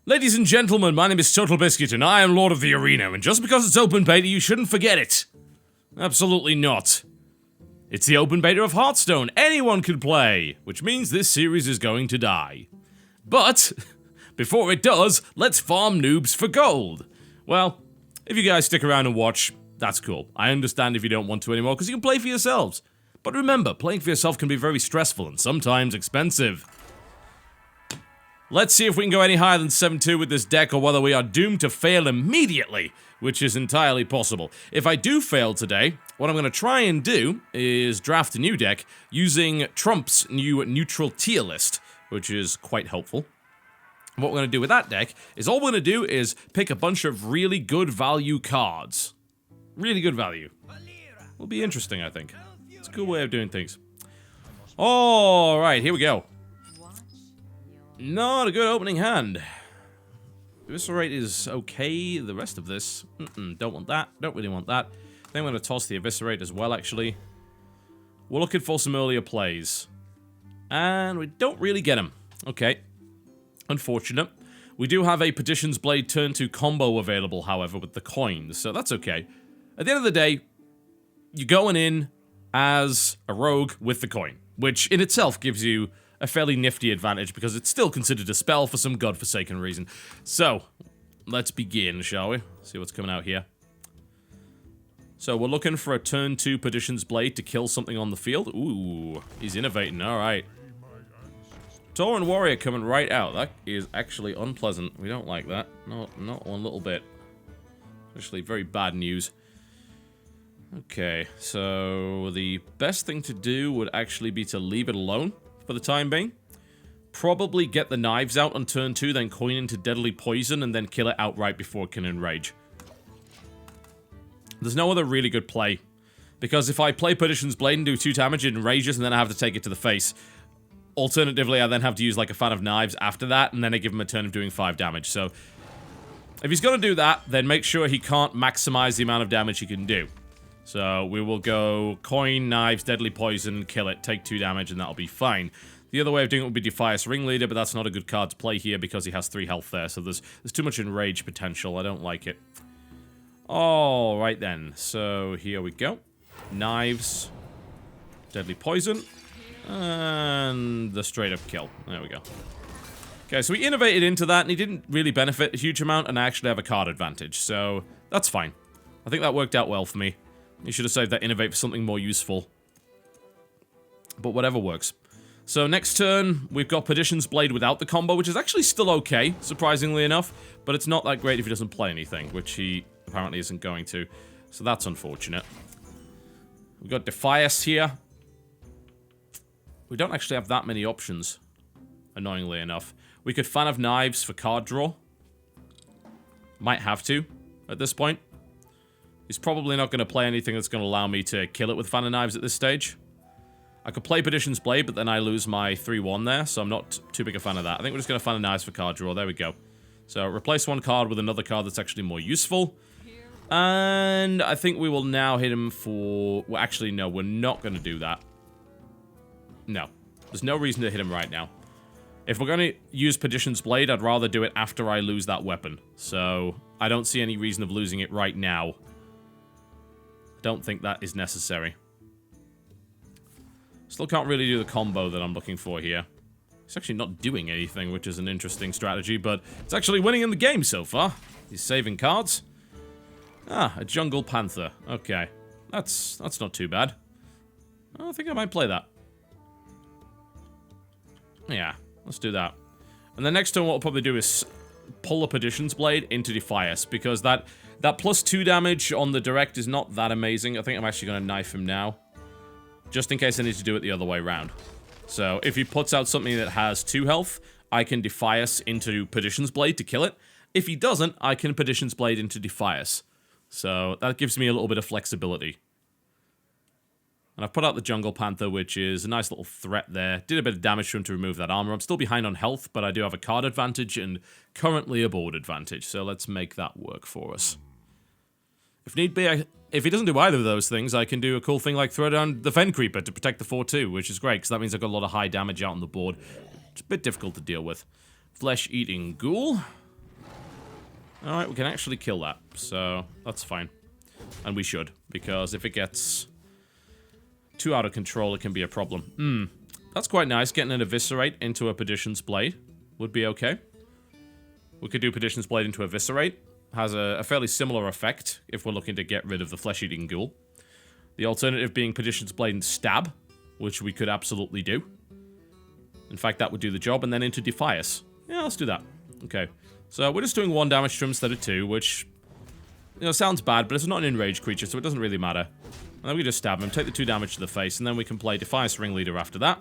Ladies and gentlemen, my name is TotalBiscuit and I am Lord of the Arena, and just because it's open beta, you shouldn't forget it. Absolutely not. It's the open beta of Hearthstone. Anyone can play, which means this series is going to die. But, before it does, let's farm noobs for gold. Well, if you guys stick around and watch, that's cool. I understand if you don't want to anymore, because you can play for yourselves. But remember, playing for yourself can be very stressful and sometimes expensive. Let's see if we can go any higher than 7-2 with this deck, or whether we are doomed to fail immediately, which is entirely possible. If I do fail today, what I'm going to try and do is draft a new deck using Trump's new neutral tier list, which is quite helpful. What we're going to do with that deck is all we're going to do is pick a bunch of really good value cards. Really good value. Will be interesting, I think. It's a cool way of doing things. Alright, here we go. Not a good opening hand. Eviscerate is okay. The rest of this, don't want that. Don't really want that. I think I'm going to toss the Eviscerate as well, actually. We're looking for some earlier plays. And we don't really get them. Okay. Unfortunate. We do have a Petition's Blade turn 2 combo available, however, with the coins, so that's okay. At the end of the day, you're going in as a rogue with the coin, which in itself gives you a fairly nifty advantage because it's still considered a spell for some godforsaken reason. So, let's begin, shall we? See what's coming out here. So, we're looking for a turn 2 Petition's Blade to kill something on the field. Ooh, he's innovating, alright. Tauren Warrior coming right out. That is actually unpleasant. We don't like that. Not one little bit. Actually, very bad news. Okay, so the best thing to do would actually be to leave it alone for the time being. Probably get the knives out on turn 2, then coin into Deadly Poison, and then kill it outright before it can enrage. There's no other really good play. Because if I play Petition's Blade and do 2 damage, it enrages, and then I have to take it to the face. Alternatively, I then have to use like a Fan of Knives after that, and then I give him a turn of doing 5 damage. So, if he's going to do that, then make sure he can't maximize the amount of damage he can do. So, we will go coin, knives, deadly poison, kill it, take 2 damage, and that'll be fine. The other way of doing it would be Defias Ringleader, but that's not a good card to play here because he has 3 health there, so there's too much enrage potential. I don't like it. Alright then, so here we go. Knives, deadly poison, and the straight up kill. There we go. Okay, so we innovated into that, and he didn't really benefit a huge amount, and I actually have a card advantage, so that's fine. I think that worked out well for me. You should have saved that innovate for something more useful. But whatever works. So next turn, we've got Petition's Blade without the combo, which is actually still okay, surprisingly enough. But it's not that great if he doesn't play anything, which he apparently isn't going to. So that's unfortunate. We've got Defias here. We don't actually have that many options, annoyingly enough. We could Fan of Knives for card draw. Might have to, at this point. He's probably not going to play anything that's going to allow me to kill it with Fan of Knives at this stage. I could play Petition's Blade, but then I lose my 3-1 there, so I'm not too big a fan of that. I think we're just going to Fan of Knives for card draw. There we go. So, replace one card with another card that's actually more useful. And I think we will now hit him for... Well, actually, no, we're not going to do that. No. There's no reason to hit him right now. If we're going to use Petition's Blade, I'd rather do it after I lose that weapon. So, I don't see any reason of losing it right now. Don't think that is necessary. Still can't really do the combo that I'm looking for here. He's actually not doing anything, which is an interesting strategy, but it's actually winning in the game so far. He's saving cards. Ah, a Jungle Panther. Okay. That's not too bad. I think I might play that. Yeah, let's do that. And then next turn what we'll probably do is pull a Petition's Blade into Defias, because that plus 2 damage on the direct is not that amazing. I think I'm actually going to knife him now. Just in case I need to do it the other way around. So, if he puts out something that has 2 health, I can Defias into Petition's Blade to kill it. If he doesn't, I can Petition's Blade into Defias. So, that gives me a little bit of flexibility. And I've put out the Jungle Panther, which is a nice little threat there. Did a bit of damage to him to remove that armor. I'm still behind on health, but I do have a card advantage and currently a board advantage. So, let's make that work for us. If need be, if he doesn't do either of those things, I can do a cool thing like throw down the Fen Creeper to protect the 4-2, which is great, because that means I've got a lot of high damage out on the board. It's a bit difficult to deal with. Flesh-eating ghoul. Alright, we can actually kill that, so that's fine. And we should, because if it gets too out of control, it can be a problem. That's quite nice. Getting an Eviscerate into a Perdition's Blade would be okay. We could do Perdition's Blade into Eviscerate. Has a fairly similar effect if we're looking to get rid of the Flesh-Eating Ghoul. The alternative being Perdition's Blade and Stab, which we could absolutely do. In fact, that would do the job, and then into Defias. Yeah, let's do that. Okay. So we're just doing 1 damage to him instead of 2, which, you know, sounds bad, but it's not an enraged creature, so it doesn't really matter. And then we just stab him, take the 2 damage to the face, and then we can play Defias Ringleader after that.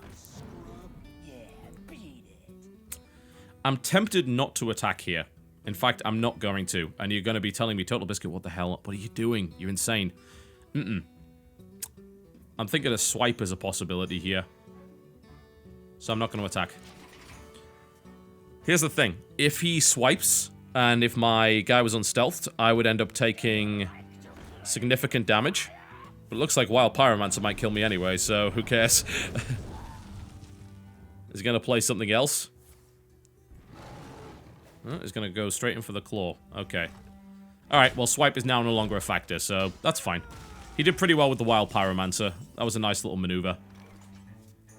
I'm tempted not to attack here. In fact, I'm not going to. And you're going to be telling me, TotalBiscuit, what the hell? What are you doing? You're insane. I'm thinking a swipe is a possibility here. So I'm not going to attack. Here's the thing. If he swipes, and if my guy was unstealthed, I would end up taking significant damage. But it looks like Wild Pyromancer might kill me anyway, so who cares? Is he going to play something else? Oh, he's going to go straight in for the claw. Okay. Alright, well, swipe is now no longer a factor, so that's fine. He did pretty well with the Wild Pyromancer. That was a nice little maneuver.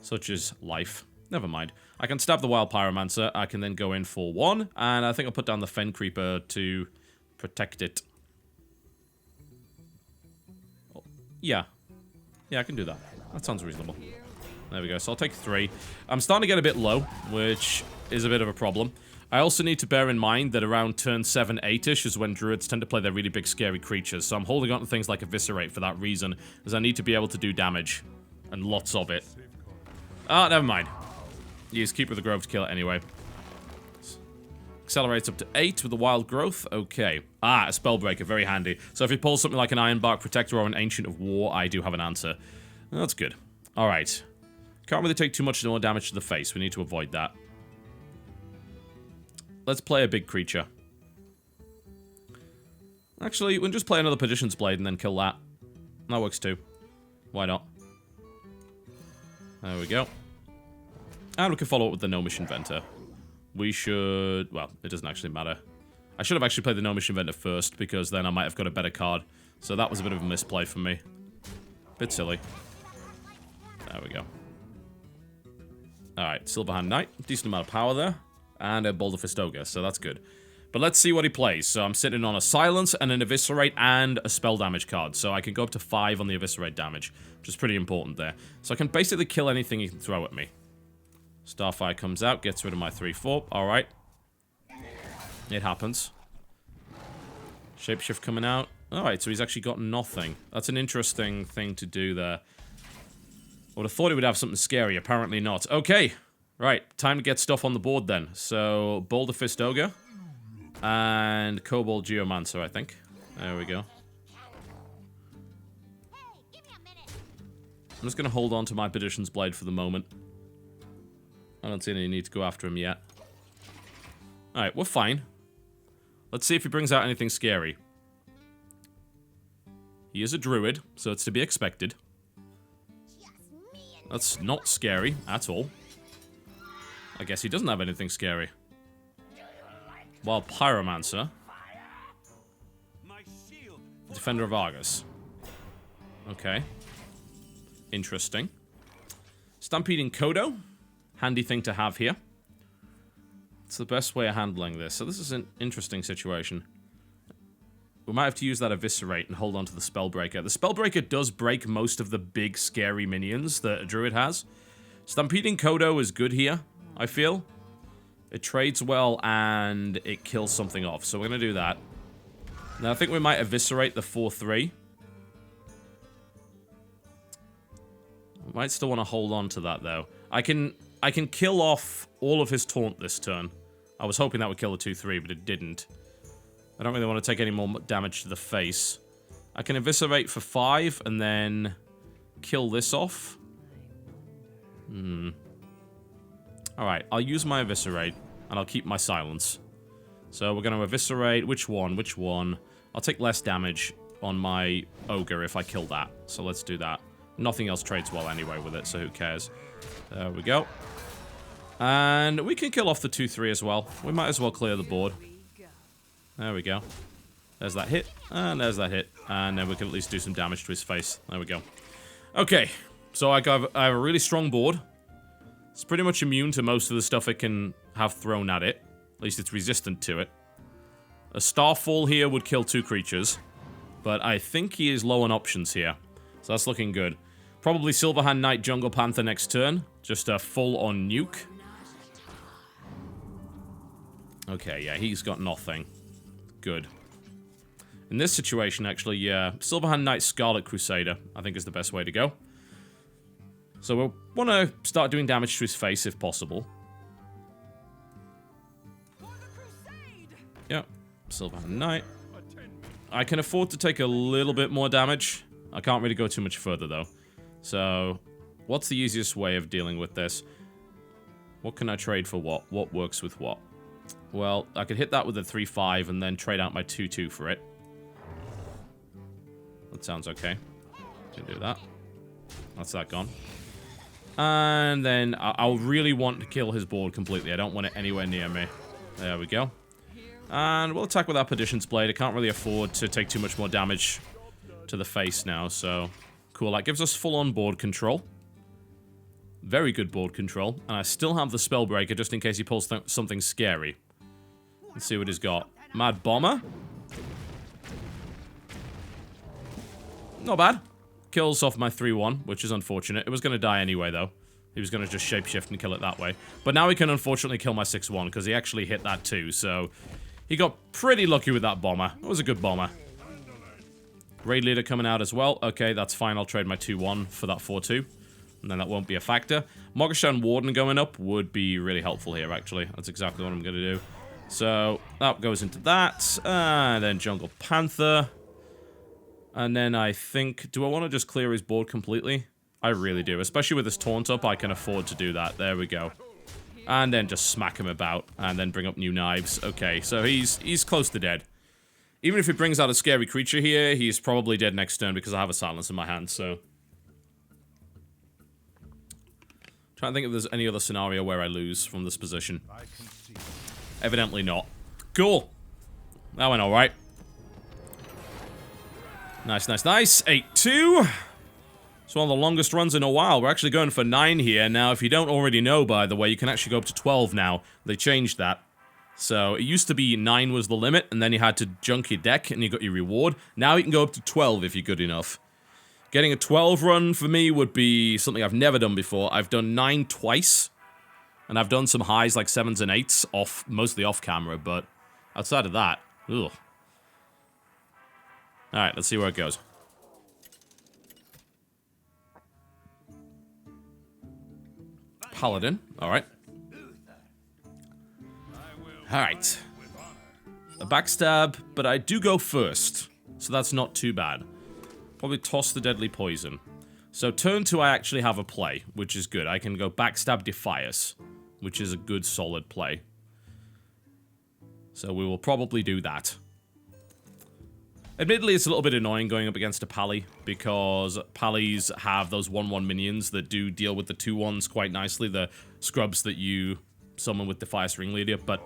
Such is life. Never mind. I can stab the Wild Pyromancer. I can then go in for 1. And I think I'll put down the Fen Creeper to protect it. Oh, yeah. Yeah, I can do that. That sounds reasonable. There we go. So I'll take 3. I'm starting to get a bit low, which is a bit of a problem. I also need to bear in mind that around turn 7, 8-ish is when druids tend to play their really big scary creatures. So I'm holding on to things like Eviscerate for that reason, as I need to be able to do damage. And lots of it. Ah, never mind. Use Keeper of the Grove to kill it anyway. Accelerates up to 8 with the Wild Growth. Okay. Ah, a Spellbreaker. Very handy. So if he pulls something like an Ironbark Protector or an Ancient of War, I do have an answer. That's good. Alright. Can't really take too much more damage to the face. We need to avoid that. Let's play a big creature. Actually, we can just play another Perdition's Blade and then kill that. That works too. Why not? There we go. And we can follow up with the Gnomish Inventor. We should... Well, it doesn't actually matter. I should have actually played the Gnomish Inventor first, because then I might have got a better card. So that was a bit of a misplay for me. Bit silly. There we go. Alright, Silverhand Knight. Decent amount of power there. And a Boulder Fist Ogre, so that's good. But let's see what he plays. So I'm sitting on a Silence and an Eviscerate and a Spell Damage card. So I can go up to 5 on the Eviscerate damage, which is pretty important there. So I can basically kill anything he can throw at me. Starfire comes out, gets rid of my 3/4. Alright. It happens. Shapeshift coming out. Alright, so he's actually got nothing. That's an interesting thing to do there. I would have thought he would have something scary. Apparently not. Okay. Right, time to get stuff on the board then. So, Boulder Fist Ogre. And Kobold Geomancer, I think. There we go. I'm just going to hold on to my Perdition's Blade for the moment. I don't see any need to go after him yet. Alright, we're fine. Let's see if he brings out anything scary. He is a druid, so it's to be expected. That's not scary at all. I guess he doesn't have anything scary. Wild Pyromancer. Defender of Argus. Okay. Interesting. Stampeding Kodo. Handy thing to have here. It's the best way of handling this. So this is an interesting situation. We might have to use that Eviscerate and hold on to the Spellbreaker. The Spellbreaker does break most of the big, scary minions that a druid has. Stampeding Kodo is good here, I feel. It trades well and it kills something off. So we're going to do that. Now I think we might Eviscerate the 4/3. Might still want to hold on to that though. I can kill off all of his taunt this turn. I was hoping that would kill the 2/3, but it didn't. I don't really want to take any more damage to the face. I can Eviscerate for 5 and then kill this off. Alright, I'll use my Eviscerate and I'll keep my Silence. So we're going to Eviscerate. Which one? Which one? I'll take less damage on my Ogre if I kill that. So let's do that. Nothing else trades well anyway with it, so who cares? There we go. And we can kill off the 2/3 as well. We might as well clear the board. There we go. There's that hit, and there's that hit. And then we can at least do some damage to his face. There we go. Okay, so I have a really strong board. It's pretty much immune to most of the stuff it can have thrown at it. At least it's resistant to it. A Starfall here would kill 2 creatures. But I think he is low on options here. So that's looking good. Probably Silverhand Knight Jungle Panther next turn. Just a full-on nuke. Okay, yeah, he's got nothing. Good. In this situation, actually, yeah, Silverhand Knight Scarlet Crusader, I think is the best way to go. So we'll want to start doing damage to his face if possible. Yep, Silverhand Knight. I can afford to take a little bit more damage. I can't really go too much further, though. So, what's the easiest way of dealing with this? What can I trade for what? What works with what? Well, I could hit that with a 3-5 and then trade out my 2-2 for it. That sounds okay. Can do that. That's that gone. And then I'll really want to kill his board completely. I don't want it anywhere near me. There we go. And we'll attack with our Perdition's Blade. I can't really afford to take too much more damage to the face now, so... Cool, that gives us full-on board control. Very good board control. And I still have the Spellbreaker just in case he pulls something scary. Let's see what he's got. Mad Bomber. Not bad. Kills off my 3-1, which is unfortunate. It was going to die anyway, though. He was going to just shapeshift and kill it that way. But now he can unfortunately kill my 6-1, because he actually hit that too, so... He got pretty lucky with that bomber. It was a good bomber. Raid Leader coming out as well. Okay, that's fine. I'll trade my 2-1 for that 4-2. And then that won't be a factor. Moggerstone Warden going up would be really helpful here, actually. That's exactly what I'm going to do. So, that goes into that. And then Jungle Panther. And then I think... Do I want to just clear his board completely? I really do. Especially with this taunt up, I can afford to do that. There we go. And then just smack him about. And then bring up new knives. Okay, so he's close to dead. Even if he brings out a scary creature here, he's probably dead next turn because I have a silence in my hand, so... Trying to think if there's any other scenario where I lose from this position. Evidently not. Cool. That went alright. Nice, nice, nice. 8-2. It's one of the longest runs in a while. We're actually going for 9 here. Now, if you don't already know, by the way, you can actually go up to 12 now. They changed that. So, it used to be 9 was the limit, and then you had to junk your deck, and you got your reward. Now you can go up to 12 if you're good enough. Getting a 12 run for me would be something I've never done before. I've done 9 twice, and I've done some highs like 7s and 8s, mostly off camera, but outside of that, ugh. Alright, let's see where it goes. Paladin, alright. Alright. A backstab, but I do go first, so that's not too bad. Probably toss the Deadly Poison. So turn 2 I actually have a play, which is good. I can go backstab Defias, which is a good solid play. So we will probably do that. Admittedly, it's a little bit annoying going up against a Pally, because Pallies have those 1-1 minions that do deal with the 2-1s quite nicely, the scrubs that you summon with Defias Ringleader, but...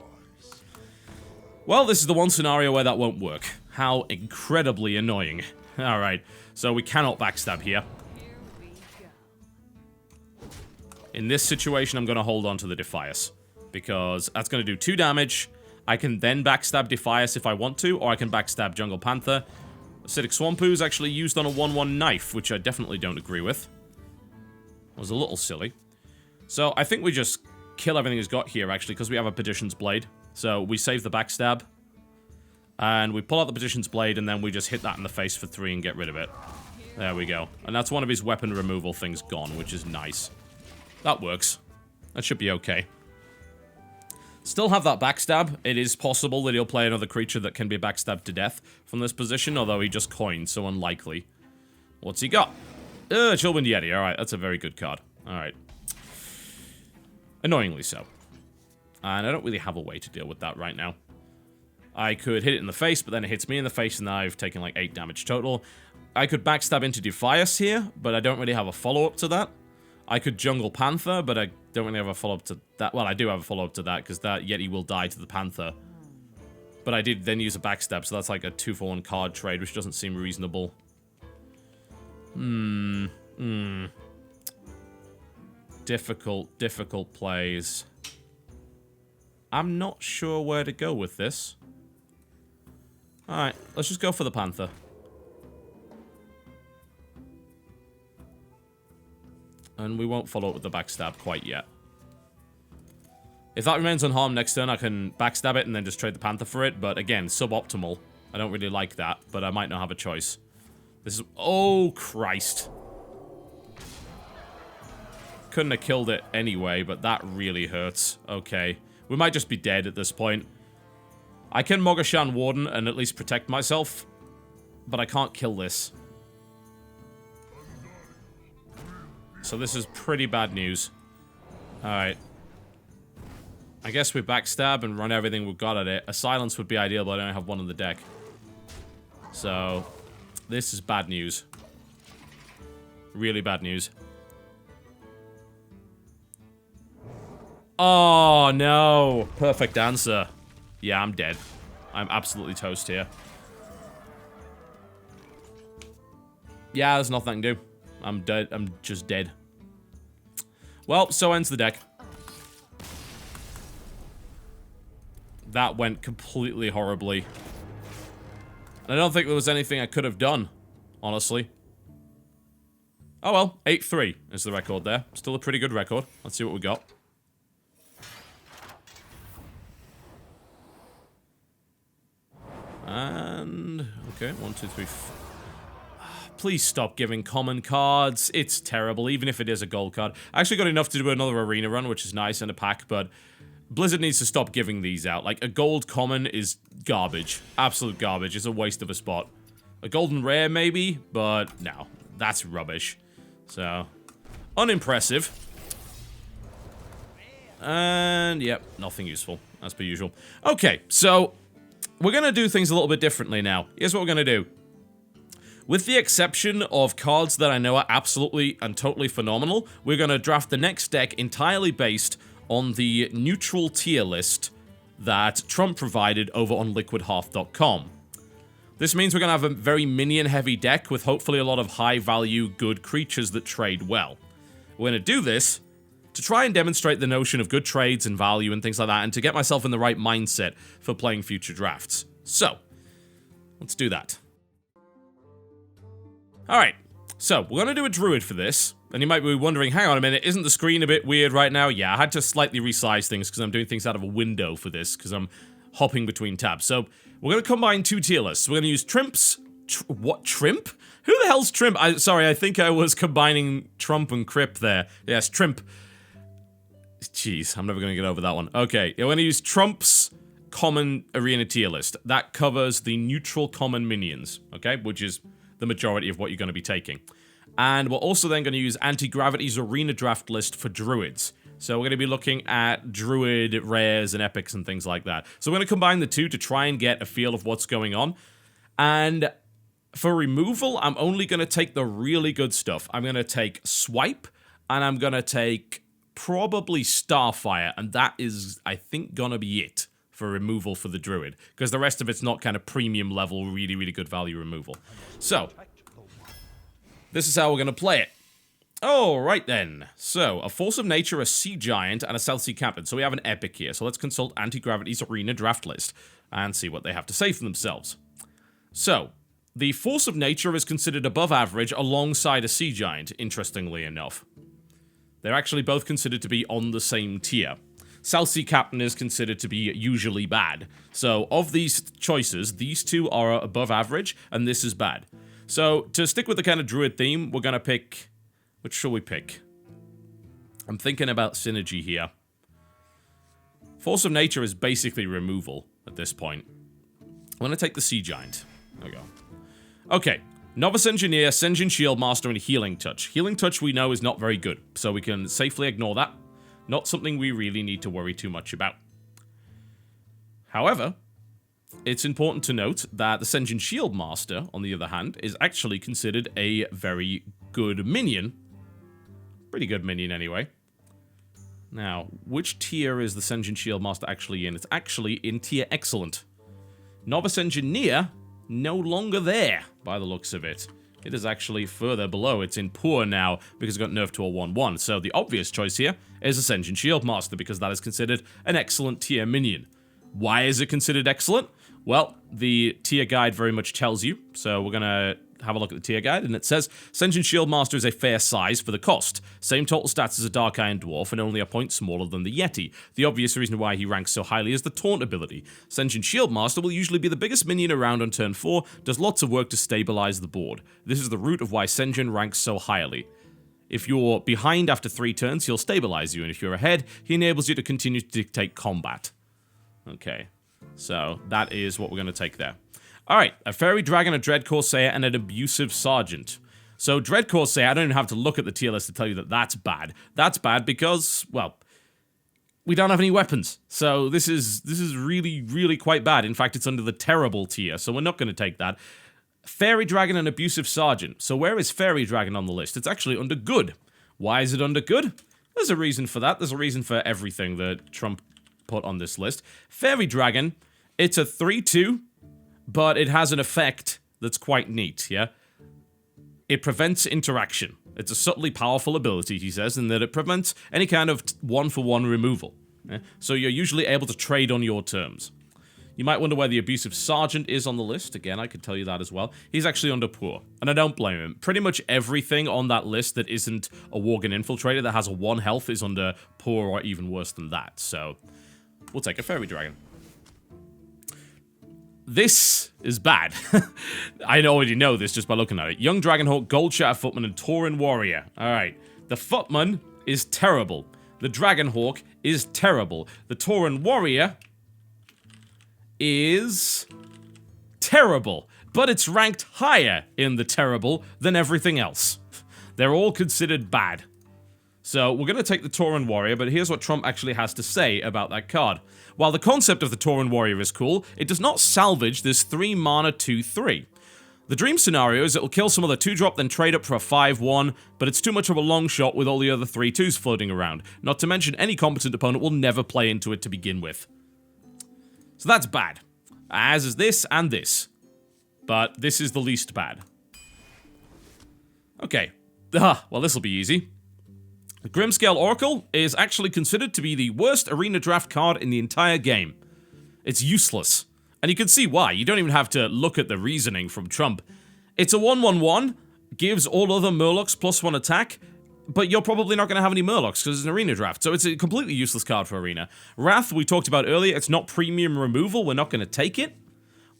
Well, this is the one scenario where that won't work. How incredibly annoying. Alright, so we cannot backstab here. In this situation, I'm going to hold on to the Defias, because that's going to do 2 damage. I can then backstab Defias if I want to, or I can backstab Jungle Panther. Acidic Swampoo is actually used on a 1-1 knife, which I definitely don't agree with. It was a little silly. So I think we just kill everything he's got here, actually, because we have a Perdition's Blade. So we save the backstab. And we pull out the Perdition's Blade, and then we just hit that in the face for 3 and get rid of it. There we go. And that's one of his weapon removal things gone, which is nice. That works. That should be okay. Still have that backstab. It is possible that he'll play another creature that can be backstabbed to death from this position, although he just coined, so unlikely. What's he got? Chillwind Yeti. Alright, that's a very good card. Alright. Annoyingly so. And I don't really have a way to deal with that right now. I could hit it in the face, but then it hits me in the face, and I've taken like 8 damage total. I could backstab into Defias here, but I don't really have a follow-up to that. I could Jungle Panther, but I don't really have a follow-up to that. Well, I do have a follow-up to that, because that Yeti will die to the Panther. But I did then use a backstab, so that's like a 2-for-1 card trade, which doesn't seem reasonable. Difficult plays. I'm not sure where to go with this. Alright, let's just go for the Panther. And we won't follow up with the backstab quite yet. If that remains unharmed next turn, I can backstab it and then just trade the Panther for it. But again, suboptimal. I don't really like that, but I might not have a choice. This is... Oh, Christ. Couldn't have killed it anyway, but that really hurts. Okay. We might just be dead at this point. I can Mogashan Warden and at least protect myself, but I can't kill this. So this is pretty bad news. Alright. I guess we backstab and run everything we've got at it. A silence would be ideal, but I don't have one on the deck. So, this is bad news. Really bad news. Oh, no. Perfect answer. Yeah, I'm dead. I'm absolutely toast here. Yeah, there's nothing I can do. I'm dead. I'm just dead. Well, so ends the deck. That went completely horribly. And I don't think there was anything I could have done, honestly. Oh well, 8-3 is the record there. Still a pretty good record. Let's see what we got. And... okay, 1, 2, 3, 4. Please stop giving common cards. It's terrible, even if it is a gold card. I actually got enough to do another arena run, which is nice, in a pack, but Blizzard needs to stop giving these out. Like, a gold common is garbage. Absolute garbage. It's a waste of a spot. A golden rare, maybe, but no. That's rubbish. So, unimpressive. And, yep, nothing useful, as per usual. Okay, so, we're gonna do things a little bit differently now. Here's what we're gonna do. With the exception of cards that I know are absolutely and totally phenomenal, we're going to draft the next deck entirely based on the neutral tier list that Trump provided over on liquidhearth.com. This means we're going to have a very minion-heavy deck with hopefully a lot of high-value, good creatures that trade well. We're going to do this to try and demonstrate the notion of good trades and value and things like that, and to get myself in the right mindset for playing future drafts. So, let's do that. Alright, so we're going to do a druid for this, and you might be wondering, hang on a minute, isn't the screen a bit weird right now? Yeah, I had to slightly resize things because I'm doing things out of a window for this, because I'm hopping between tabs. So, we're going to combine two tier lists. We're going to use Trimps... what, Trimp? Who the hell's Trimp? Sorry, I think I was combining Trump and Crip there. Yes, Trimp. Jeez, I'm never going to get over that one. Okay, we're going to use Trump's common arena tier list. That covers the neutral common minions, okay, which is the majority of what you're going to be taking. And we're also then going to use Anti-Gravity's arena draft list for druids. So we're going to be looking at druid rares and epics and things like that. So we're going to combine the two to try and get a feel of what's going on. And for removal, I'm only going to take the really good stuff. I'm going to take Swipe, and I'm going to take probably Starfire, and that is, I think, going to be it for removal for the druid, because the rest of it's not kind of premium level, really, really good value removal. So, this is how we're going to play it. Alright then. So, a Force of Nature, a Sea Giant, and a South Sea Captain. So we have an epic here. So let's consult Anti-Gravity's arena draft list and see what they have to say for themselves. So, the Force of Nature is considered above average alongside a Sea Giant, interestingly enough. They're actually both considered to be on the same tier. South Sea Captain is considered to be usually bad. So, of these choices, these two are above average, and this is bad. So, to stick with the kind of druid theme, we're gonna pick... which shall we pick? I'm thinking about synergy here. Force of Nature is basically removal at this point. I'm gonna take the Sea Giant. There we go. Okay. Novice Engineer, Senjin Shieldmaster, and Healing Touch. Healing Touch we know is not very good, so we can safely ignore that. Not something we really need to worry too much about. However, it's important to note that the Senjin Shieldmaster, on the other hand, is actually considered a very good minion. Pretty good minion, anyway. Now, which tier is the Senjin Shieldmaster actually in? It's actually in tier Excellent. Novice Engineer, no longer there, by the looks of it. It is actually further below. It's in poor now, because it got nerfed to a 1-1. So the obvious choice here is Ascension Shieldmaster, because that is considered an excellent tier minion. Why is it considered excellent? Well, the tier guide very much tells you, so we're gonna have a look at the tier guide, and it says, Ascension Shieldmaster is a fair size for the cost. Same total stats as a Dark Iron Dwarf, and only a point smaller than the Yeti. The obvious reason why he ranks so highly is the Taunt ability. Ascension Shieldmaster will usually be the biggest minion around on turn 4, does lots of work to stabilize the board. This is the root of why Ascension ranks so highly. If you're behind after 3 turns, he'll stabilize you, and if you're ahead, he enables you to continue to dictate combat. Okay, so that is what we're going to take there. Alright, a Fairy Dragon, a Dread Corsair, and an Abusive Sergeant. So, Dread Corsair, I don't even have to look at the tier list to tell you that that's bad. That's bad because, well, we don't have any weapons. So, this is really, really quite bad. In fact, it's under the terrible tier, so we're not going to take that. Fairy Dragon and Abusive Sergeant. So, where is Fairy Dragon on the list? It's actually under good. Why is it under good? There's a reason for that. There's a reason for everything that Trump put on this list. Fairy Dragon, it's a 3-2. But it has an effect that's quite neat, yeah? It prevents interaction. It's a subtly powerful ability, he says, in that it prevents any kind of one-for-one removal. Yeah? So you're usually able to trade on your terms. You might wonder where the Abusive Sergeant is on the list. Again, I could tell you that as well. He's actually under poor, and I don't blame him. Pretty much everything on that list that isn't a Worgen Infiltrator that has a 1 health is under poor or even worse than that. So we'll take a Fairy Dragon. This is bad. I already know this just by looking at it. Young Dragonhawk, Gold Shatter Footman, and Tauren Warrior. Alright. The Footman is terrible. The Dragonhawk is terrible. The Tauren Warrior is terrible. But it's ranked higher in the terrible than everything else. They're all considered bad. So we're going to take the Tauren Warrior, but here's what Trump actually has to say about that card. While the concept of the Tauren Warrior is cool, it does not salvage this 3 mana 2/3. The dream scenario is it will kill some other 2-drop, then trade up for a 5/1, but it's too much of a long shot with all the other 3/2s floating around. Not to mention, any competent opponent will never play into it to begin with. So that's bad. As is this and this. But this is the least bad. Okay. Well, this'll be easy. The Grimscale Oracle is actually considered to be the worst arena draft card in the entire game. It's useless. And you can see why. You don't even have to look at the reasoning from Trump. It's a 1/1/1, gives all other Murlocs +1 attack, but you're probably not going to have any Murlocs because it's an arena draft, so it's a completely useless card for arena. Wrath, we talked about earlier, it's not premium removal, we're not going to take it.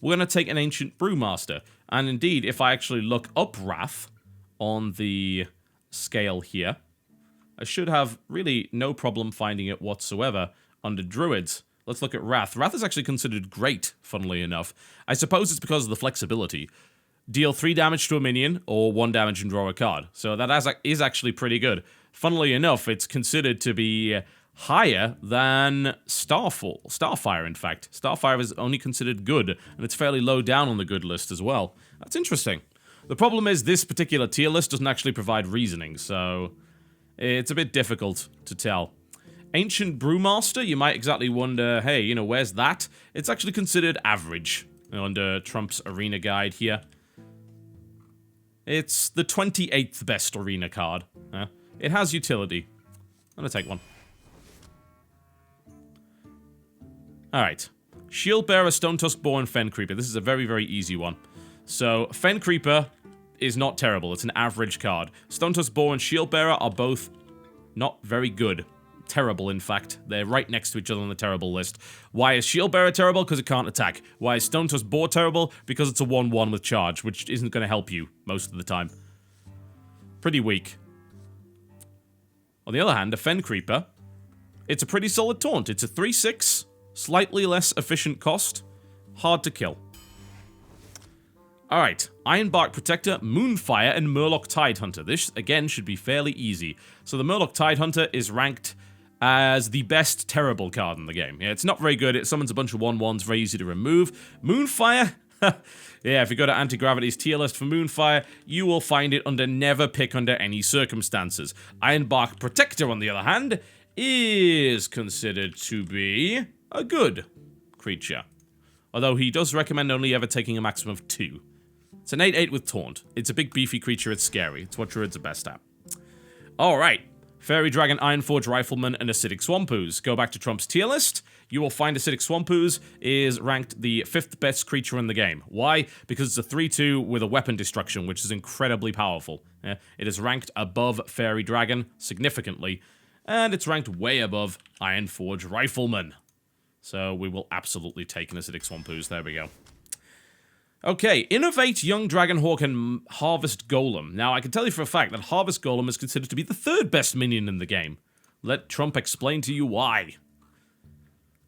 We're going to take an Ancient Brewmaster. And indeed, if I actually look up Wrath on the scale here, I should have really no problem finding it whatsoever under Druids. Let's look at Wrath. Wrath is actually considered great, funnily enough. I suppose it's because of the flexibility. Deal 3 damage to a minion, or 1 damage and draw a card. So that is actually pretty good. Funnily enough, it's considered to be higher than Starfire, in fact. Starfire is only considered good, and it's fairly low down on the good list as well. That's interesting. The problem is this particular tier list doesn't actually provide reasoning, so it's a bit difficult to tell. Ancient Brewmaster, you might exactly wonder, hey, you know, where's that? It's actually considered average under Trump's arena guide here. It's the 28th best arena card. It has utility. I'm gonna take one. Alright. Shieldbearer, Stone Tuskborn, Fen Creeper. This is a very, very easy one. So, Fen Creeper is not terrible. It's an average card. Stone Tuskborn and Shieldbearer are both not very good. Terrible, in fact. They're right next to each other on the terrible list. Why is Shieldbearer terrible? Because it can't attack. Why is Stone Tuskborn terrible? Because it's a 1/1 with charge, which isn't going to help you most of the time. Pretty weak. On the other hand, a Fen Creeper, it's a pretty solid taunt. It's a 3/6, slightly less efficient cost, hard to kill. Alright, Ironbark Protector, Moonfire, and Murloc Tidehunter. This, again, should be fairly easy. So the Murloc Tidehunter is ranked as the best terrible card in the game. Yeah, it's not very good. It summons a bunch of 1/1s, very easy to remove. Moonfire? Yeah, if you go to Anti-Gravity's tier list for Moonfire, you will find it under never pick under any circumstances. Ironbark Protector, on the other hand, is considered to be a good creature. although he does recommend only ever taking a maximum of 2. It's an 8/8 with Taunt. It's a big beefy creature, it's scary. It's what druids are best at. Alright, Fairy Dragon, Ironforge Rifleman, and Acidic Swampooze. Go back to Trump's tier list. You will find Acidic Swampooze is ranked the 5th best creature in the game. Why? Because it's a 3/2 with a weapon destruction, which is incredibly powerful. It is ranked above Fairy Dragon, significantly, and it's ranked way above Ironforge Rifleman. So we will absolutely take an Acidic Swampooze. There we go. Okay, Innovate, Young Dragonhawk, and Harvest Golem. Now, I can tell you for a fact that Harvest Golem is considered to be the 3rd best minion in the game. Let Trump explain to you why.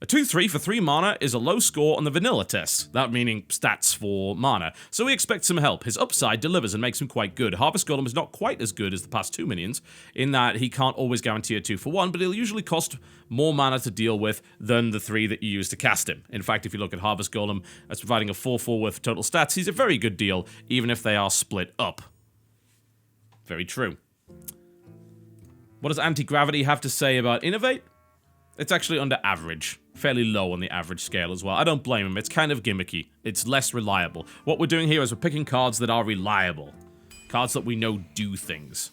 A 2/3 for 3 mana is a low score on the vanilla test, that meaning stats for mana, so we expect some help. His upside delivers and makes him quite good. Harvest Golem is not quite as good as the past 2 minions, in that he can't always guarantee a 2 for 1, but he'll usually cost more mana to deal with than the 3 that you use to cast him. In fact, if you look at Harvest Golem as providing a 4/4 worth of total stats, he's a very good deal, even if they are split up. Very true. What does Anti-Gravity have to say about Innovate? It's actually under average. Fairly low on the average scale as well. I don't blame him. It's kind of gimmicky. It's less reliable. What we're doing here is we're picking cards that are reliable. Cards that we know do things.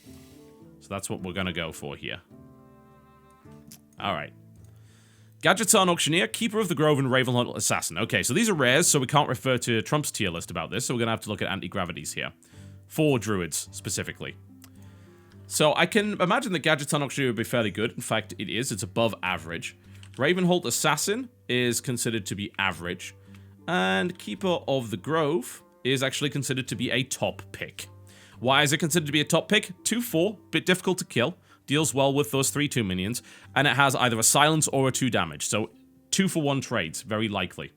So that's what we're going to go for here. Alright. Gadgetzan Auctioneer, Keeper of the Grove, and Ravenhunt Assassin. Okay, so these are rares, so we can't refer to Trump's tier list about this, so we're going to have to look at anti-gravities here. 4 druids, specifically. So I can imagine that Gadgetzan Auctioneer would be fairly good. In fact, it is. It's above average. Ravenholt Assassin is considered to be average. And Keeper of the Grove is actually considered to be a top pick. Why is it considered to be a top pick? 2/4, bit difficult to kill. Deals well with those 3/2 minions. And it has either a silence or a 2 damage. So 2 for 1 trades, very likely.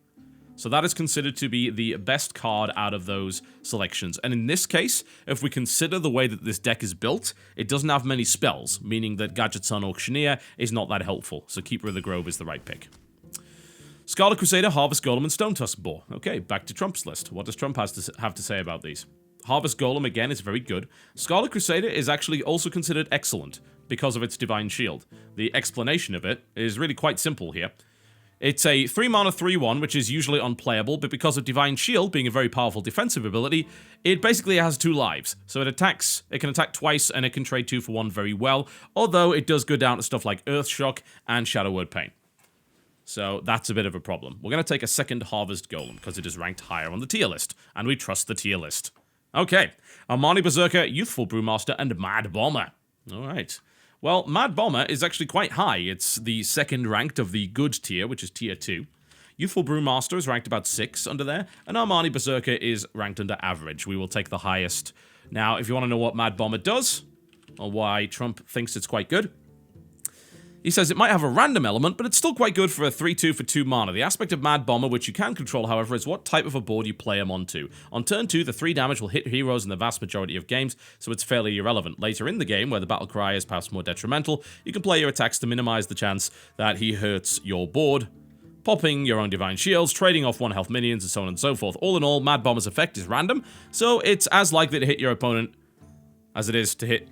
So that is considered to be the best card out of those selections. And in this case, if we consider the way that this deck is built, it doesn't have many spells, meaning that Gadgetzan Auctioneer is not that helpful. So Keeper of the Grove is the right pick. Scarlet Crusader, Harvest Golem, and Stone Tusk Boar. Okay, back to Trump's list. What does Trump have to say about these? Harvest Golem, again, is very good. Scarlet Crusader is actually also considered excellent because of its Divine Shield. The explanation of it is really quite simple here. It's a 3 mana 3/1, which is usually unplayable, but because of Divine Shield being a very powerful defensive ability, it basically has 2 lives. So it can attack twice, and it can trade 2 for 1 very well, although it does go down to stuff like Earthshock and Shadow Word Pain. So that's a bit of a problem. We're going to take a second Harvest Golem, because it is ranked higher on the tier list, and we trust the tier list. Okay, Armani Berserker, Youthful Brewmaster, and Mad Bomber. Alright. Well, Mad Bomber is actually quite high. It's the 2nd ranked of the good tier, which is tier 2. Youthful Brewmaster is ranked about 6 under there, and Armani Berserker is ranked under average. We will take the highest. Now, if you want to know what Mad Bomber does, or why Trump thinks it's quite good, he says it might have a random element, but it's still quite good for a 3/2 for 2 mana. The aspect of Mad Bomber, which you can control, however, is what type of a board you play him onto. On turn 2, the 3 damage will hit heroes in the vast majority of games, so it's fairly irrelevant. Later in the game, where the battle cry is perhaps more detrimental, you can play your attacks to minimize the chance that he hurts your board, popping your own Divine Shields, trading off 1 health minions, and so on and so forth. All in all, Mad Bomber's effect is random, so it's as likely to hit your opponent as it is to hit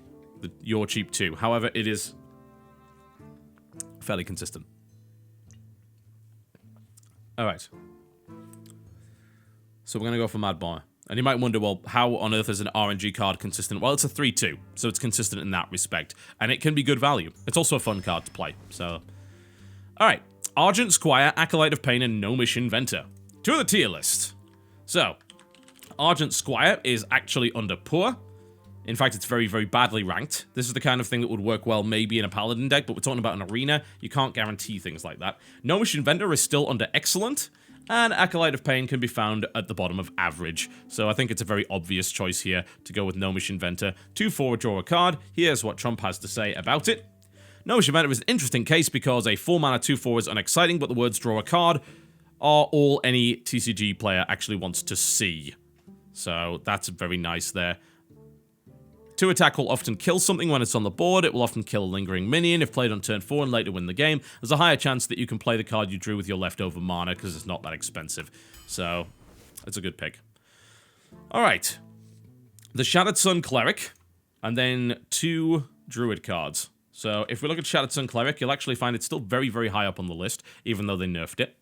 your cheap 2. However, it is fairly consistent. Alright. So we're going to go for Mad Bomber. And you might wonder, well, how on earth is an RNG card consistent? Well, it's a 3/2, so it's consistent in that respect. And it can be good value. It's also a fun card to play, so... Alright. Argent Squire, Acolyte of Pain, and Gnomish Inventor. To the tier list. So, Argent Squire is actually under poor. In fact, it's very, very badly ranked. This is the kind of thing that would work well maybe in a Paladin deck, but we're talking about an arena. You can't guarantee things like that. Gnomish Inventor is still under excellent, and Acolyte of Pain can be found at the bottom of average. So I think it's a very obvious choice here to go with Gnomish Inventor. 2/4, draw a card. Here's what Trump has to say about it. Gnomish Inventor is an interesting case because a 4 mana 2/4 is unexciting, but the words draw a card are all any TCG player actually wants to see. So that's very nice there. 2 attack will often kill something when it's on the board. It will often kill a lingering minion if played on turn 4 and later win the game. There's a higher chance that you can play the card you drew with your leftover mana because it's not that expensive. So, it's a good pick. Alright. The Shattered Sun Cleric, and then 2 Druid cards. So, if we look at Shattered Sun Cleric, you'll actually find it's still very, very high up on the list, even though they nerfed it.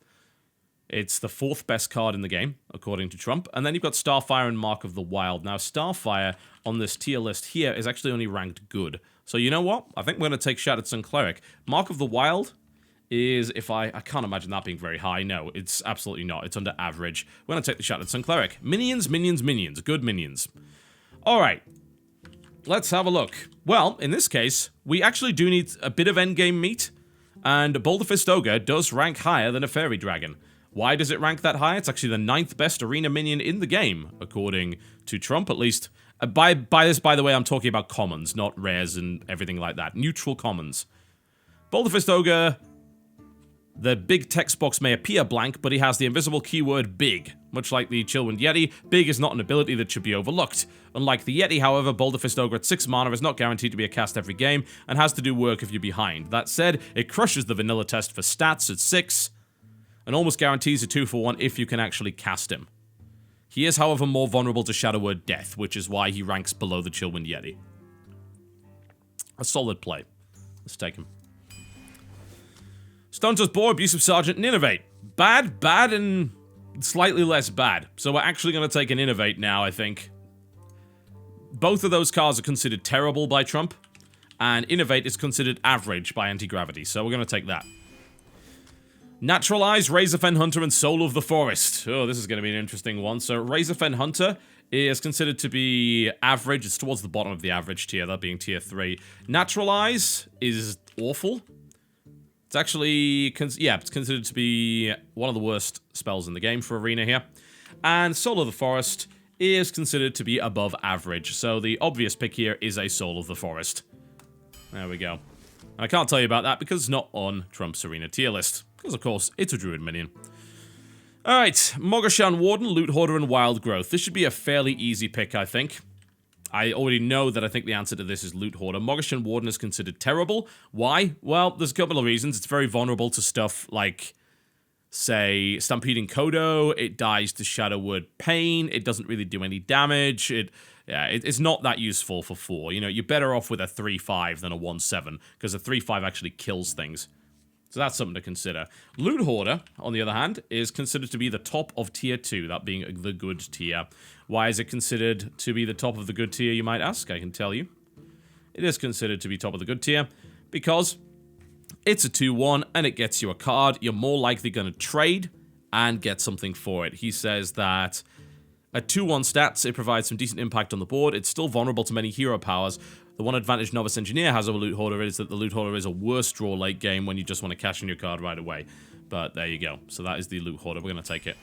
It's the 4th best card in the game, according to Trump. And then you've got Starfire and Mark of the Wild. Now, Starfire on this tier list here is actually only ranked good. So you know what? I think we're going to take Shattered Sun Cleric. Mark of the Wild is, if I can't imagine that being very high. No, it's absolutely not. It's under average. We're going to take the Shattered Sun Cleric. Minions, minions, minions. Good minions. All right. Let's have a look. Well, in this case, we actually do need a bit of endgame meat. And Boulder Fist Ogre does rank higher than a Fairy Dragon. Why does it rank that high? It's actually the 9th best arena minion in the game, according to Trump, at least. By this, by the way, I'm talking about commons, not rares and everything like that. Neutral commons. Boulder Fist Ogre, the big text box may appear blank, but he has the invisible keyword big. Much like the Chillwind Yeti, big is not an ability that should be overlooked. Unlike the Yeti, however, Boulder Fist Ogre at 6 mana is not guaranteed to be a cast every game, and has to do work if you're behind. That said, it crushes the vanilla test for stats at 6, and almost guarantees a 2-for-1 if you can actually cast him. He is, however, more vulnerable to Shadow Word Death, which is why he ranks below the Chillwind Yeti. A solid play. Let's take him. Stunter's Boar, Abusive Sergeant, and Innovate. Bad, bad, and slightly less bad. So we're actually going to take an Innovate now, I think. Both of those cards are considered terrible by Trump, and Innovate is considered average by Anti-Gravity, so we're going to take that. Naturalize, Razorfen Hunter, and Soul of the Forest. Oh, this is going to be an interesting one. So Razorfen Hunter is considered to be average. It's towards the bottom of the average tier, that being tier 3. Naturalize is awful. It's actually, it's considered to be one of the worst spells in the game for Arena here. And Soul of the Forest is considered to be above average. So the obvious pick here is a Soul of the Forest. There we go. I can't tell you about that because it's not on Trump's Arena tier list. Because, of course, it's a Druid minion. Alright, Mogashan Warden, Loot Hoarder, and Wild Growth. This should be a fairly easy pick, I think. I already know that I think the answer to this is Loot Hoarder. Mogashan Warden is considered terrible. Why? Well, there's a couple of reasons. It's very vulnerable to stuff like, say, Stampeding Kodo. It dies to Shadow Word Pain. It doesn't really do any damage. It's not that useful for 4. You know, you're better off with a 3-5 than a 1-7, because a 3-5 actually kills things. So that's something to consider. Loot Hoarder, on the other hand, is considered to be the top of tier 2, that being the good tier. Why is it considered to be the top of the good tier, you might ask? I can tell you. It is considered to be top of the good tier because it's a 2-1 and it gets you a card. You're more likely going to trade and get something for it. He says that at 2-1 stats, it provides some decent impact on the board. It's still vulnerable to many hero powers. The one advantage Novice Engineer has over Loot Hoarder is that the Loot Hoarder is a worse draw late game when you just want to cash in your card right away. But there you go. So that is the Loot Hoarder. We're going to take it.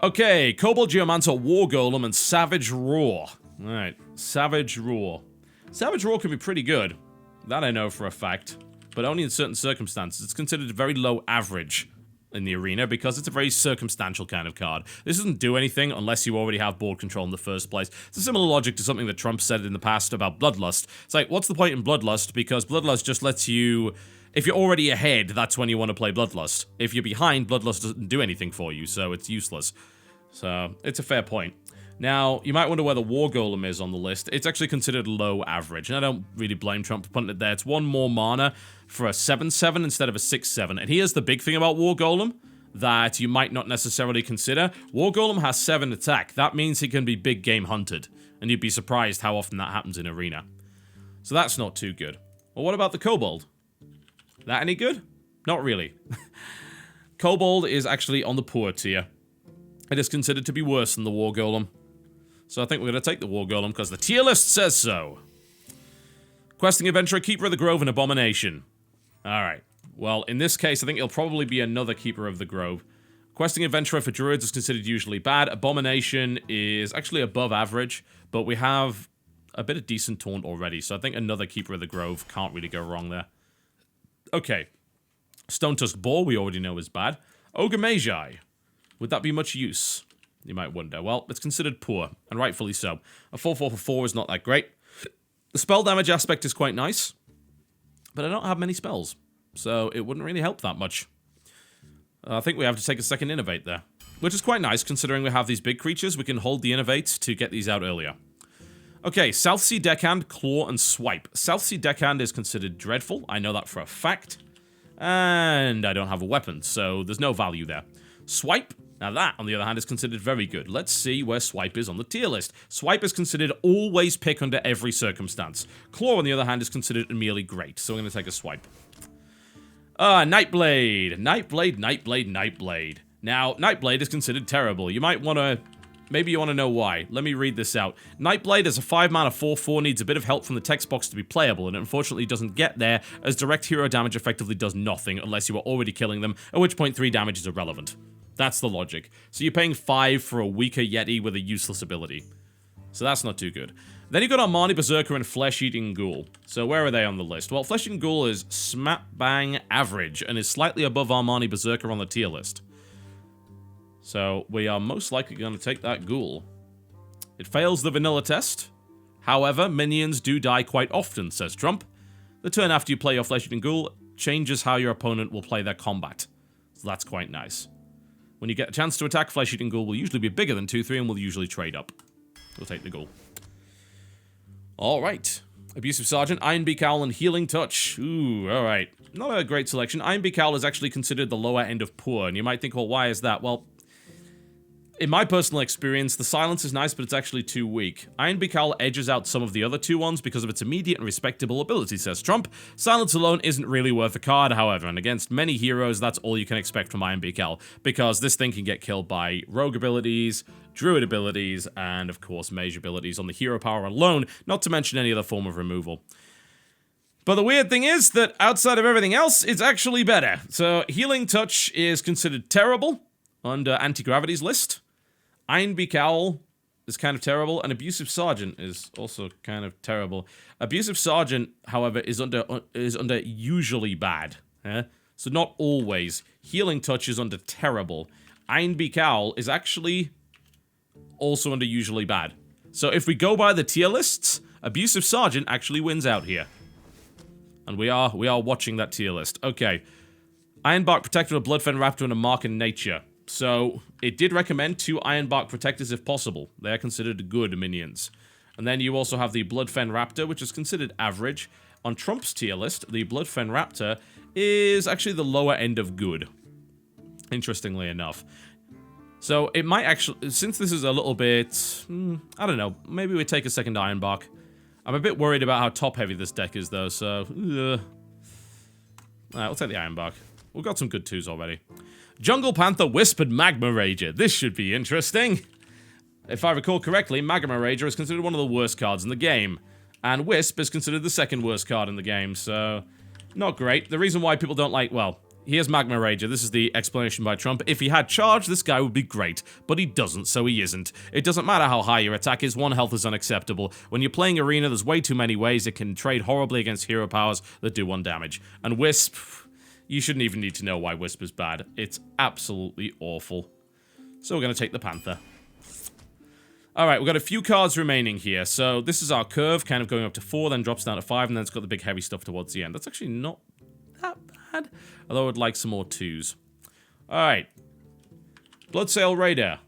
Okay, Kobold Geomancer, War Golem, and Savage Roar. Alright, Savage Roar. Savage Roar can be pretty good. That I know for a fact. But only in certain circumstances. It's considered very low average in the arena because it's a very circumstantial kind of card. This doesn't do anything unless you already have board control in the first place. It's a similar logic to something that Trump said in the past about Bloodlust. It's like, what's the point in Bloodlust? Because Bloodlust just lets you... If you're already ahead, that's when you want to play Bloodlust. If you're behind, Bloodlust doesn't do anything for you, so it's useless. So, it's a fair point. Now, you might wonder where the War Golem is on the list. It's actually considered low average, and I don't really blame Trump for putting it there. It's 1 more mana for a 7-7 instead of a 6-7. And here's the big thing about War Golem that you might not necessarily consider. War Golem has 7 attack. That means he can be big game hunted, and you'd be surprised how often that happens in Arena. So that's not too good. Well, what about the Kobold? That any good? Not really. Kobold is actually on the poor tier. It is considered to be worse than the War Golem. So I think we're going to take the War Golem because the tier list says so. Questing Adventurer, Keeper of the Grove, and Abomination. Alright. Well, in this case, I think it'll probably be another Keeper of the Grove. Questing Adventurer for Druids is considered usually bad. Abomination is actually above average, but we have a bit of decent taunt already, so I think another Keeper of the Grove can't really go wrong there. Okay. Stone Tusk Boar, we already know is bad. Ogre Magi. Would that be much use? You might wonder. Well, it's considered poor, and rightfully so. A 4-4 for 4 is not that great. The spell damage aspect is quite nice, but I don't have many spells, so it wouldn't really help that much. I think we have to take a second Innovate there, which is quite nice considering we have these big creatures. We can hold the Innovates to get these out earlier. Okay, Southsea Deckhand, Claw, and Swipe. Southsea Deckhand is considered dreadful. I know that for a fact. And I don't have a weapon, so there's no value there. Swipe. Now that, on the other hand, is considered very good. Let's see where Swipe is on the tier list. Swipe is considered always pick under every circumstance. Claw, on the other hand, is considered merely great, so I'm going to take a Swipe. Nightblade. Nightblade. Now, Nightblade is considered terrible. You might want to... Maybe you want to know why. Let me read this out. Nightblade as a 5-mana 4/4 needs a bit of help from the text box to be playable, and it unfortunately doesn't get there, as direct hero damage effectively does nothing unless you are already killing them, at which point 3 damage is irrelevant. That's the logic. So you're paying 5 for a weaker Yeti with a useless ability. So that's not too good. Then you've got Armani Berserker and Flesh-Eating Ghoul. So where are they on the list? Well, Flesh-Eating Ghoul is smack bang average, and is slightly above Armani Berserker on the tier list. So we are most likely going to take that Ghoul. It fails the vanilla test. However, minions do die quite often, says Trump. The turn after you play your Flesh-Eating Ghoul changes how your opponent will play their combat. So that's quite nice. When you get a chance to attack, Flesh-Eating Ghoul will usually be bigger than 2/3 and will usually trade up. We'll take the Ghoul. Alright. Abusive Sergeant, Iron Beak Owl, and Healing Touch. Ooh, alright. Not a great selection. Iron Beak Owl is actually considered the lower end of poor, and you might think, well, why is that? Well, in my personal experience, the silence is nice, but it's actually too weak. Iron Beak Owl edges out some of the other 2 ones because of its immediate and respectable ability, says Trump. Silence alone isn't really worth a card, however, and against many heroes, that's all you can expect from Iron Beak Owl, because this thing can get killed by rogue abilities, druid abilities, and of course mage abilities on the hero power alone, not to mention any other form of removal. But the weird thing is that outside of everything else, it's actually better. So Healing Touch is considered terrible under Anti-Gravity's list. Iron Beak Owl is kind of terrible, and Abusive Sergeant is also kind of terrible. Abusive Sergeant, however, is under usually bad. So not always. Healing Touch is under terrible. Iron Beak Owl is actually also under usually bad. So if we go by the tier lists, Abusive Sergeant actually wins out here. And we are watching that tier list. Okay. Ironbark Protector, a Bloodfen Raptor, and a Mark in Nature. So, it did recommend 2 Ironbark Protectors if possible. They are considered good minions. And then you also have the Bloodfen Raptor, which is considered average. On Trump's tier list, the Bloodfen Raptor is actually the lower end of good. Interestingly enough. So, it might actually... Since this is a little bit... I don't know. Maybe we take a second Ironbark. I'm a bit worried about how top-heavy this deck is, though, so... Alright, we'll take the Ironbark. We've got some good 2s already. Jungle Panther, Wisp, and Magma Rager. This should be interesting. If I recall correctly, Magma Rager is considered one of the worst cards in the game. And Wisp is considered the 2nd worst card in the game, so... Not great. The reason why people don't like... Well, here's Magma Rager. This is the explanation by Trump. If he had charge, this guy would be great. But he doesn't, so he isn't. It doesn't matter how high your attack is, 1 health is unacceptable. When you're playing Arena, there's way too many ways it can trade horribly against hero powers that do 1 damage. And Wisp... You shouldn't even need to know why Wisp is bad. It's absolutely awful. So we're going to take the Panther. Alright, we've got a few cards remaining here. So this is our curve, kind of going up to 4, then drops down to 5, and then it's got the big heavy stuff towards the end. That's actually not that bad. Although I would like some more 2s. Alright. Bloodsail Raider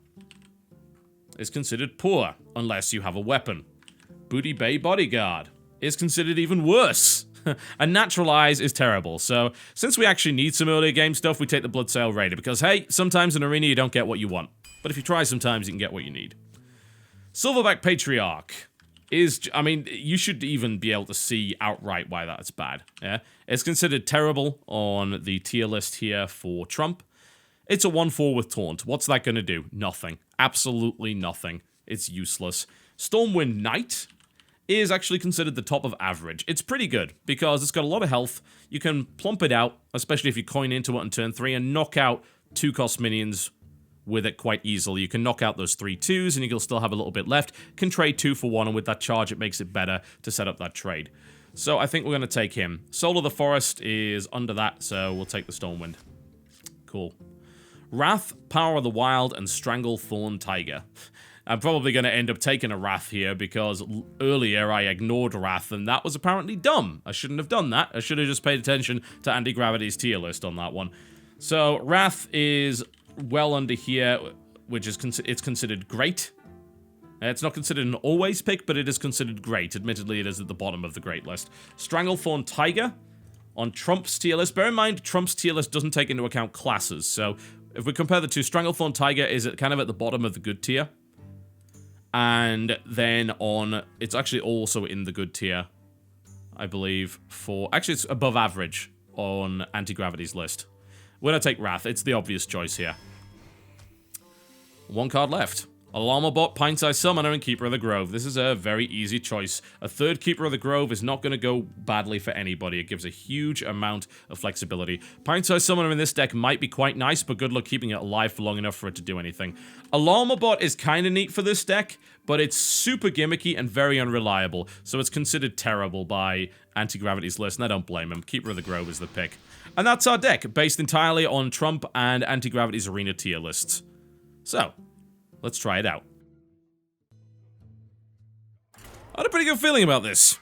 is considered poor, unless you have a weapon. Booty Bay Bodyguard is considered even worse. And Naturalize is terrible, so since we actually need some earlier game stuff, we take the Bloodsail Raider, because hey, sometimes in Arena you don't get what you want. But if you try sometimes, you can get what you need. Silverback Patriarch is, I mean, you should even be able to see outright why that's bad, yeah? It's considered terrible on the tier list here for Trump. It's a 1/4 with Taunt. What's that gonna do? Nothing. Absolutely nothing. It's useless. Stormwind Knight is actually considered the top of average. It's pretty good, because it's got a lot of health. You can plump it out, especially if you coin into it on turn 3, and knock out 2-cost minions with it quite easily. You can knock out those 3 2s, and you'll still have a little bit left. Can trade 2 for 1, and with that charge, it makes it better to set up that trade. So I think we're going to take him. Soul of the Forest is under that, so we'll take the Stormwind. Cool. Wrath, Power of the Wild, and Stranglethorn Tiger. I'm probably going to end up taking a Wrath here, because earlier I ignored Wrath, and that was apparently dumb. I shouldn't have done that. I should have just paid attention to Anti-Gravity's tier list on that one. So, Wrath is well under here, which is it's considered great. It's not considered an always pick, but it is considered great. Admittedly, it is at the bottom of the great list. Stranglethorn Tiger on Trump's tier list. Bear in mind, Trump's tier list doesn't take into account classes. So if we compare the two, Stranglethorn Tiger is kind of at the bottom of the good tier. And then it's actually also in the good tier, I believe, actually it's above average on Anti-Gravity's list. We're going to take Wrath. It's the obvious choice here. One card left. Alarmabot, Pint-Sized Summoner, and Keeper of the Grove. This is a very easy choice. A third Keeper of the Grove is not going to go badly for anybody. It gives a huge amount of flexibility. Pint-Sized Summoner in this deck might be quite nice, but good luck keeping it alive for long enough for it to do anything. Alarmabot is kind of neat for this deck, but it's super gimmicky and very unreliable, so it's considered terrible by Anti-Gravity's list, and I don't blame him. Keeper of the Grove is the pick. And that's our deck, based entirely on Trump and Anti-Gravity's Arena tier lists. So, let's try it out. I had a pretty good feeling about this.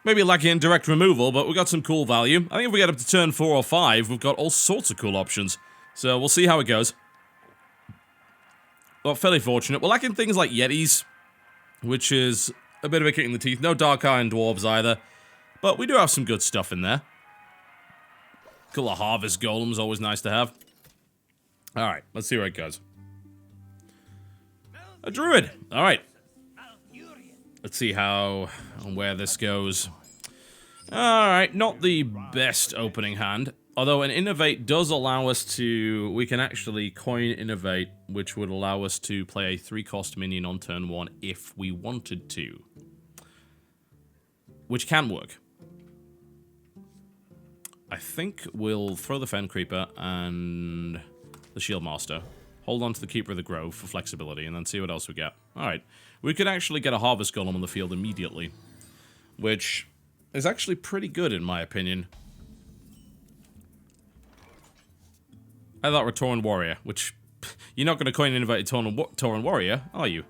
Maybe lacking in direct removal, but we got some cool value. I think if we get up to turn 4 or 5, we've got all sorts of cool options. So we'll see how it goes. Well, fairly fortunate. We're lacking things like Yetis, which is a bit of a kick in the teeth. No Dark Iron Dwarves either. But we do have some good stuff in there. Couple of Harvest Golems, always nice to have. Alright, let's see where it goes. A Druid! Alright. Let's see how and where this goes. Alright, not the best opening hand. Although an Innovate does allow us to... We can actually coin Innovate, which would allow us to play a 3-cost minion on turn 1 if we wanted to. Which can work. I think we'll throw the Fen Creeper and the Shield Master. Hold on to the Keeper of the Grove for flexibility, and then see what else we get. Alright. We could actually get a Harvest Golem on the field immediately. Which is actually pretty good, in my opinion. I thought we're Tauren Warrior, which... You're not going to coin and innovate Tauren Warrior, are you?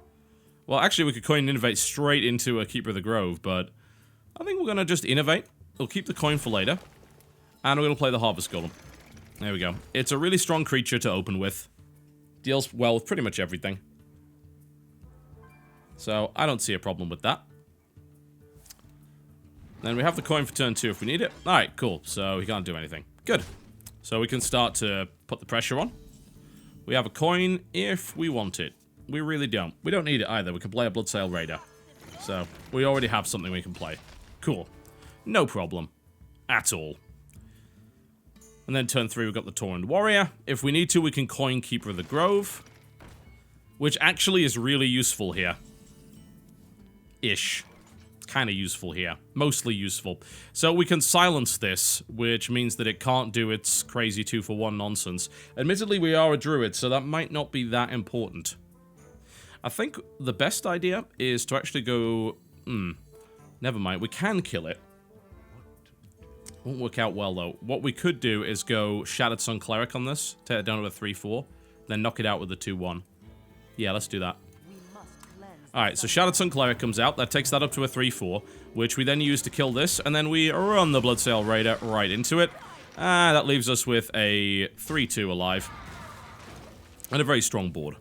Well, actually, we could coin and innovate straight into a Keeper of the Grove, but... I think we're going to just innovate. We'll keep the coin for later. And we're going to play the Harvest Golem. There we go. It's a really strong creature to open with. Deals well with pretty much everything. So, I don't see a problem with that. Then we have the coin for turn 2 if we need it. Alright, cool. So, he can't do anything. Good. So, we can start to put the pressure on. We have a coin if we want it. We really don't. We don't need it either. We can play a Bloodsail Raider. So, we already have something we can play. Cool. No problem. At all. And then turn 3, we've got the Tauren Warrior. If we need to, we can coin Keeper of the Grove. Which actually is really useful here. Ish. It's kind of useful here. Mostly useful. So we can silence this, which means that it can't do its crazy 2-for-1 nonsense. Admittedly, we are a druid, so that might not be that important. I think the best idea is to actually go... never mind, we can kill it. Won't work out well, though. What we could do is go Shattered Sun Cleric on this, tear it down to a 3-4, then knock it out with a 2-1. Yeah, let's do that. Alright, so Shattered Sun Cleric comes out, that takes that up to a 3-4, which we then use to kill this, and then we run the Bloodsail Raider right into it. That leaves us with a 3-2 alive. And a very strong board.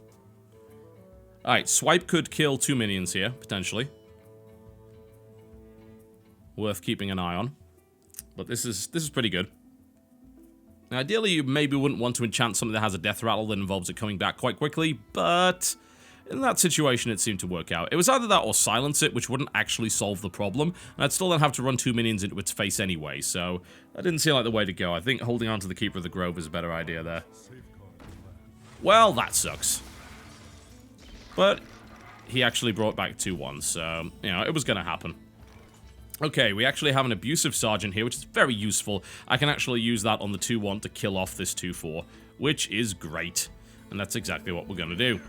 Alright, Swipe could kill 2 minions here, potentially. Worth keeping an eye on. But this is pretty good. Now, ideally, you maybe wouldn't want to enchant something that has a death rattle that involves it coming back quite quickly, but in that situation, it seemed to work out. It was either that or silence it, which wouldn't actually solve the problem, and I'd still then have to run 2 minions into its face anyway, so that didn't seem like the way to go. I think holding on to the Keeper of the Grove is a better idea there. Well, that sucks. But he actually brought back 2-1, so, you know, it was going to happen. Okay, we actually have an Abusive Sergeant here, which is very useful. I can actually use that on the 2-1 to kill off this 2-4, which is great. And that's exactly what we're going to do.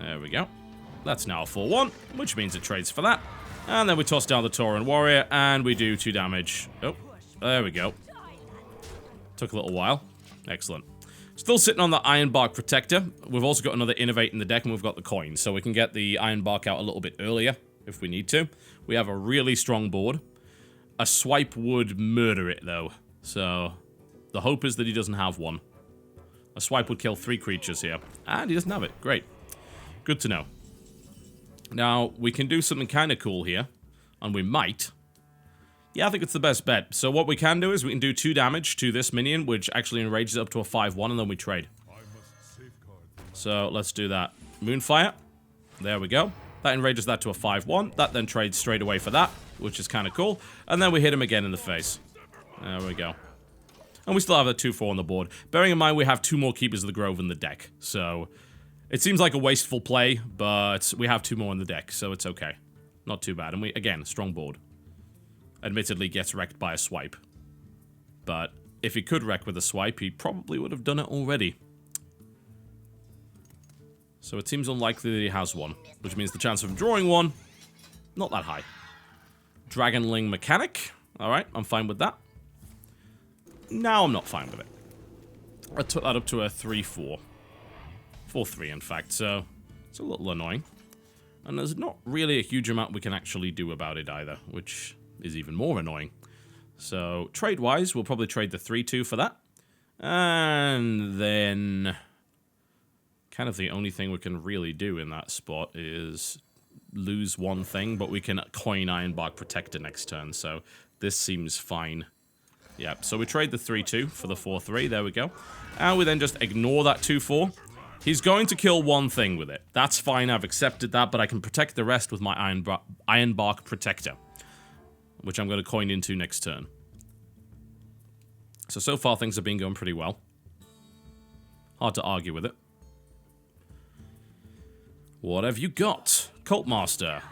There we go. That's now a 4-1, which means it trades for that. And then we toss down the Tauren Warrior, and we do 2 damage. Oh, there we go. Took a little while. Excellent. Still sitting on the Ironbark Protector. We've also got another Innovate in the deck, and we've got the coin, so we can get the Ironbark out a little bit earlier if we need to. We have a really strong board. A Swipe would murder it, though. So, the hope is that he doesn't have one. A Swipe would kill 3 creatures here. And he doesn't have it. Great. Good to know. Now, we can do something kind of cool here. And we might Yeah, I think it's the best bet. So what we can do is we can do 2 damage to this minion, which actually enrages up to a 5-1, and then we trade. So let's do that. Moonfire. There we go. That enrages that to a 5-1. That then trades straight away for that, which is kind of cool. And then we hit him again in the face. There we go. And we still have a 2-4 on the board. Bearing in mind we have 2 more Keepers of the Grove in the deck. So it seems like a wasteful play, but we have 2 more in the deck, so it's okay. Not too bad. And we, again, strong board. Admittedly gets wrecked by a swipe. But if he could wreck with a swipe, he probably would have done it already. So it seems unlikely that he has one, which means the chance of him drawing one, not that high. Dragonling Mechanic. Alright, I'm fine with that. Now I'm not fine with it. I took that up to a 3-4. 4-3, in fact, so it's a little annoying. And there's not really a huge amount we can actually do about it either, which is even more annoying. So, trade-wise, we'll probably trade the 3-2 for that. And then kind of the only thing we can really do in that spot is lose one thing, but we can coin Ironbark Protector next turn, so this seems fine. Yeah, so we trade the 3-2 for the 4-3, there we go. And we then just ignore that 2-4. He's going to kill one thing with it. That's fine, I've accepted that, but I can protect the rest with my Ironbark Protector, which I'm going to coin into next turn. So far things have been going pretty well. Hard to argue with it. What have you got? Cult Master.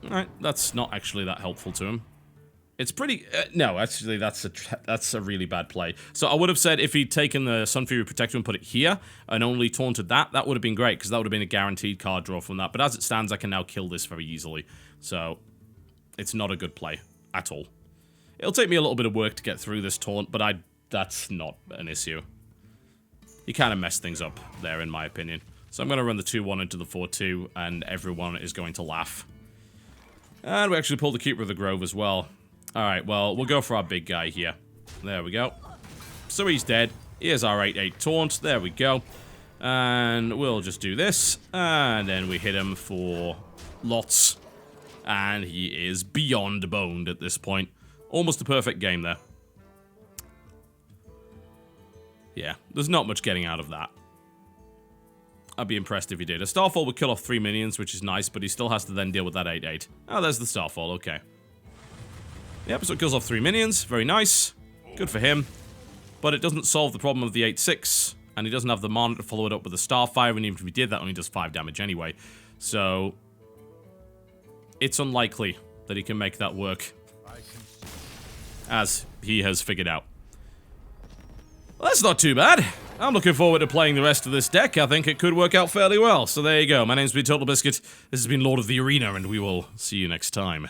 Alright, that's not actually that helpful to him. It's pretty... no, actually, that's a really bad play. So I would have said if he'd taken the Sunfury Protector and put it here, and only taunted that, that would have been great, because that would have been a guaranteed card draw from that. But as it stands, I can now kill this very easily. So, it's not a good play, at all. It'll take me a little bit of work to get through this taunt, but that's not an issue. He kind of messed things up there, in my opinion. So I'm going to run the 2-1 into the 4-2, and everyone is going to laugh. And we actually pulled the Keeper of the Grove as well. Alright, well, we'll go for our big guy here. There we go. So he's dead. Here's our 8-8 taunt. There we go. And we'll just do this. And then we hit him for lots. And he is beyond boned at this point. Almost a perfect game there. Yeah, there's not much getting out of that. I'd be impressed if he did. A Starfall would kill off 3 minions, which is nice, but he still has to then deal with that 8-8. Oh, there's the Starfall, okay. Yep, so it kills off 3 minions. Very nice. Good for him. But it doesn't solve the problem of the 8-6. And he doesn't have the mana to follow it up with a Starfire. And even if he did, that only does 5 damage anyway. So, it's unlikely that he can make that work. As he has figured out. Well, that's not too bad. I'm looking forward to playing the rest of this deck. I think it could work out fairly well. So there you go. My name's been TotalBiscuit. This has been Lord of the Arena, and we will see you next time.